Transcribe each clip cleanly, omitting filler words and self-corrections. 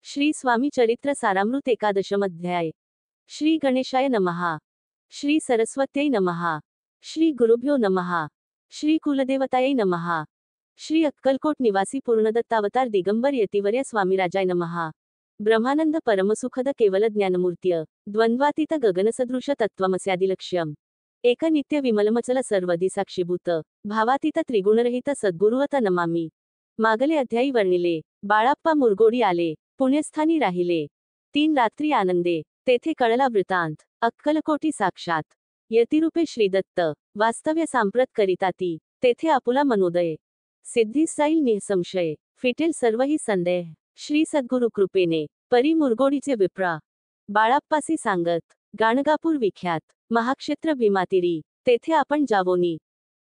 श्री स्वामी चरित्र सारामृत एकादशम अध्याय। श्री गणेशाय नमः। श्री सरस्वत्यै नमः। श्री गुरुभ्यो नमः। श्री कुलदेवतायै नमः। श्री अक्कलकोट निवासी पूर्णदत्तावतार दिगंबर यतिवर्य स्वामीराजाय नमः। ब्रह्मानंद परमसुखद केवल ज्ञानमूर्त्य द्वंद्वातीत गगनसदृश तत्त्वमस्यादिलक्ष्यम् एक नित्य विमलमचल सर्वधी साक्षीभूत भावातीत त्रिगुणरहित सद्गुरुवत नमामि। मागले अध्यायी वर्णिले। बाळाप्पा मुरगोडी आले, पुण्यस्थानी राहिले 3 रात्री आनंदे। तेथे कळला वृत्तांत, अक्कलकोटी साक्षात यतिरूपे श्रीदत्त वास्तव्य सांप्रत करिताती। तेथे आपुला मनोदय सिद्धीस जाईल निसंशय, फिटेल सर्वही संदेह श्री सद्गुरु कृपेने। परी मुरगोडीचे विप्रा बाळाप्पासी सांगत, गाणगापूर विख्यात महाक्षेत्र भीमातीरी। तेथे आपण जावोनी,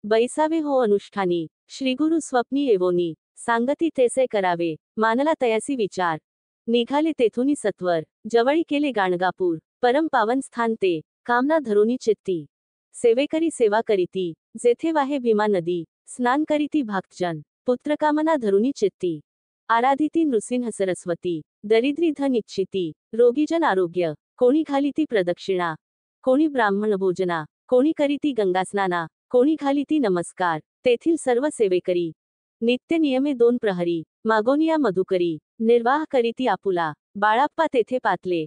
बैसावे हो अनुष्ठानी। श्रीगुरु स्वप्नी येवोनी, सांगती तेसे करावे। मानला तयासी विचार, निघाले तेथुनी सत्वर। जवळी केले गाणगापूर, परम पावन स्थान ते। कामना धरुनी चित्ती, सेवेकरी सेवा करीती। जेथे वाहे भीमा नदी, स्नान करीती भक्तजन। पुत्रकामना धरुनी चित्ती, आराधिती नृसिंह सरस्वती। दरिद्री धन इच्छिती, रोगीजन आरोग्य। कोणी घालिती प्रदक्षिणा, कोणी ब्राह्मण भोजना। कोणी करीती गंगास्नाना, कोणी घालिती नमस्कार। तेथील सर्व सेवेकरी नित्य नियमे 2 प्रहरी, मागोनिया मधुकरी। निर्वाह करीती आपुला, बाळाप्पा तेथे पातले।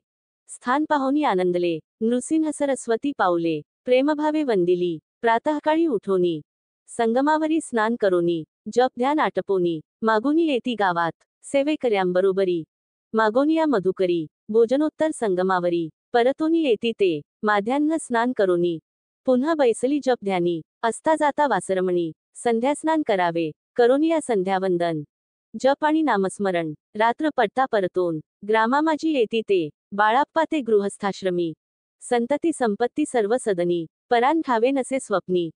स्थान पाहोनी आनंदले, नृसिंह सरस्वती पावले। प्रेमभावे वंदिली, प्रातःकाळी उठोनी। संगमावरी स्नान करोनी, जप ध्यान आटपोनी। मागोनी येती गावात, सेवेकऱ्यांबरोबरी। मागोनिया मधुकरी, भोजनोत्तर संगमावरी। परतोनी येती ते, माध्यान्ह स्नान करोनी। पुन्हा बैसली जप ध्यानी, असता जाता वासरमणी। संध्यास्नान करावे, करोनिया संध्यावंदन। जप आणि नामस्मरण, रात्र पडता परतोन। ग्रामामाजी येती ते, बाळाप्पा ते गृहस्थाश्रमी। संतती संपत्ती सर्व सदनी, परान ठावे नसे स्वप्नी।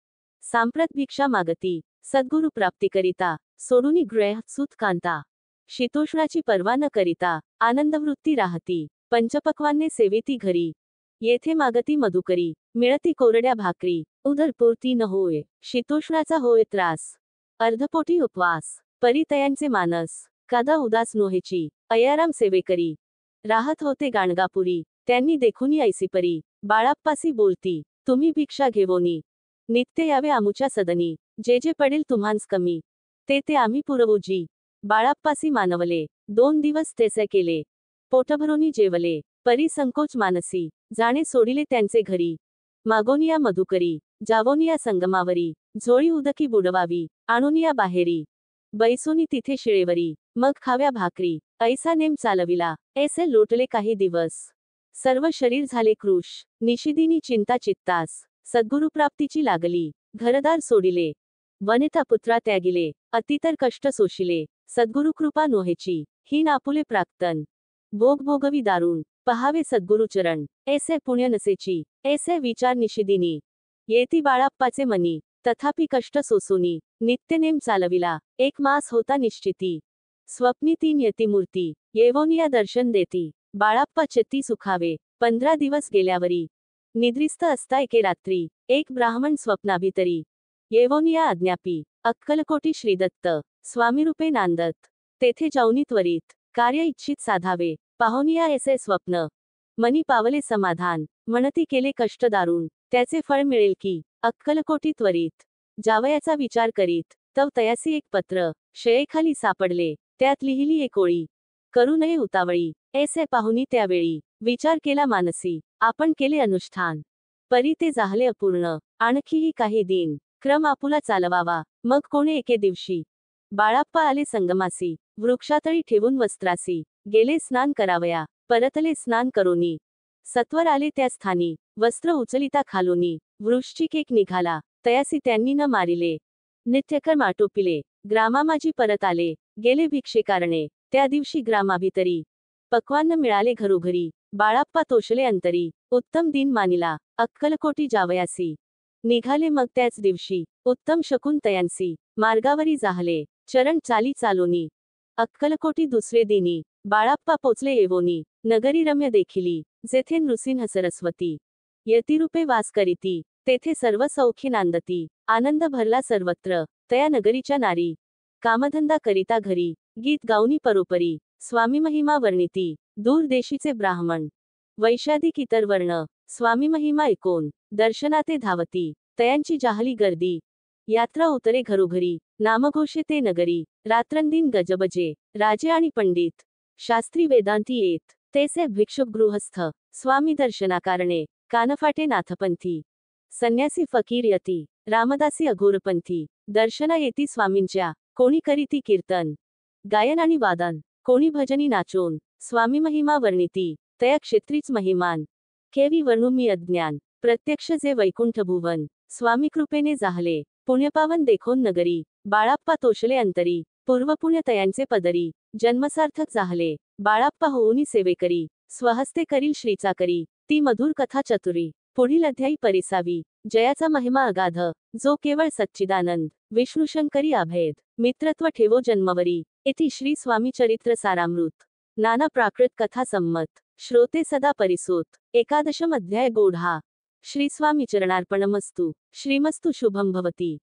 सांप्रत भिक्षा मागती, सद्गुरु प्राप्तिकरिता। सोडूनी गृह सुत कांता, शीतोष्णाची पर्वा न करिता। आनंदवृत्ती राहती, पंचपक्वान्ने सेविती घरी। येथे मागती मधुकरी, मिळती कोरड्या भाकरी। उदरपूर्ती न होय, शीतोष्णाचा होय त्रास। अर्धपोटी उपवास, परितयांचे मानस। कादा उदास नोहेची, अयाराम सेवेकरी। राहत होते गाणगापुरी, त्यांनी देखुनी ऐसी परी। बाळाप्पासी बोलती, तुम्ही भिक्षा घेवोनी। नित्य यावे आमुच्या सदनी, जे जे पडेल तुम्हांस कमी, ते ते आम्ही पुरवूजी। बाळाप्पासी मानवले, 2 दिवस तेसे केले। पोटभरोनी जेवले, परी संकोच मानसी। जाणे सोडिले त्यांचे घरी, मागोनिया मधुकरी। जावोनिया संगमावरी, झोळी उदकी बुडवावी। आणोनिया बाहेरी, बैसोनी तिथे शिळेवरी। मग खाव्या भाकरी, ऐसा नेम चालविला। ऐसे लोटले काही दिवस, सर्व शरीर झाले कृश। निशिदिनी चिंता चित्तास, सद्गुरुप्राप्तीची लागली। घरदार सोडिले, वनिता पुत्रा त्यागिले। अतितर कष्ट सोशिले, सद्गुरुकृपा नोहेची। हीन आपुले प्राक्तन, भोग भोगवी दारुण। पहावे सद्गुरुचरण, ऐसे पुण्य नसेची। ऐसे विचार निशिदिनी, येती बाळाप्पाचे मनी। तथापि कष्ट सोसोनी, नित्यनेम चालविला। 1 मास होता निश्चिती, स्वप्नी 3 यतिमूर्ती। येवोनिया दर्शन देती, बाळाप्पा चित्ती सुखावे। 15 दिवस गेल्यावरी, निद्रिस्त असता एके रात्री। एक ब्राह्मण स्वप्नाभितरी, येवोनिया आज्ञापी। अक्कलकोटी श्रीदत्त स्वामीरूपे नांदत। तेथे जाऊनी त्वरित, कार्य इच्छित साधावे। पाहोनिया ऐसे स्वप्न, मनी पावले समाधान। म्हणती केले कष्ट दारुण, त्याचे फळ मिळेल की। अक्कलकोटी त्वरित जावयाचा विचार करीत, तव तयासी एक पत्र शयेखाली सापडले। त्यात लिहिली एक ओळी, करू नये उतावळी। ऐसे पाहुनी त्यावेळी, विचार केला मानसी। आपण केले अनुष्ठान, परी ते जाहले अपूर्ण। आणखीही काही दिन, क्रम आपुला चालवावा। मग कोणे एके दिवशी, बाळाप्पा आले संगमासी। वृक्षातळी ठेवून वस्त्रासी, गेले स्नान करावया। परतले स्नान करोनी, सत्वर आले त्या स्थानी। वस्त्र उचलिता खालोनी, वृश्चिक एक निघाला। तयासी त्यांनी न मारिले, नित्यकर्म आटोपिले। ग्रामामाजी परत आले, गेले भिक्षेकारणे। त्या दिवशी ग्रामाभितरी, पक्वान्न मिळाले घरोघरी। बाळाप्पा तोषले अंतरी, उत्तम दिन मानिला। अक्कलकोटी जावयासी, निघाले मग त्याच दिवशी। उत्तम शकून तयांसी, मार्गावरी जाहले। चरण चाली चालोनी, अक्कलकोटी दुसरे दिनी। बाळाप्पा पोचले येवोनी, नगरी रम्य देखिली। जेथे नृसिंह सरस्वती यतिरूपे वास करीती, तेथे सर्व सौख्य नांदती। आनंद भरला सर्वत्र, तया नगरीच्या नारी। कामधंदा करिता घरी, गीत गाऊनी परोपरी। स्वामी महिमा वर्णिती, दूर देशीचे ब्राह्मण, वैशादिक इतर वर्ण, स्वामी महिमा ऐकून, दर्शनाते धावती, तयांची जाहली गर्दी, यात्रा उतरे घरोघरी, नामघोषे ते नगरी, रात्रंदिन गजबजे, राजे आणि पंडित, शास्त्री वेदांती येत, तेसे भिक्षुक गृहस्थ, स्वामी दर्शनाकारणे, कानफाटे नाथपंथी, संन्यासी फकीर यती, रामदासी अघोरपंथी, दर्शना येती स्वामींच्या, कोणी करीती कीर्तन, गायन आणि वादन, कोणी भजनी नाचून, स्वामी महिमा वर्णिती, तया क्षेत्रीच महिमान, केवी वर्णू मी अज्ञान, प्रत्यक्ष जे वैकुंठ भुवन, स्वामी कृपेने जाहले, पुण्यपावन देखोन नगरी, बाळाप्पा तोषले अंतरी, पूर्वपुण्य तयांचे पदरी, जन्मसार्थक जाहले, बाळाप्पा होऊनी सेवेकरी, स्वहस्ते करील श्रीचाकरी, ती मधुर कथा चतुरी, पुढील अध्यायी परिसावी, जयाचा महिमा अगाध, जो केवळ सच्चिदानंद, विष्णुशंकरी अभेद, मित्रत्व ठेवो जन्मवरी, इति श्री स्वामी चरित्र सारामृत, नाना प्राकृत कथा संमत, श्रोते सदा परिसोत, एकादशम अध्याय गोढा, श्री स्वामी चरणार्पणमस्तु, श्रीमस्तु शुभम भवती.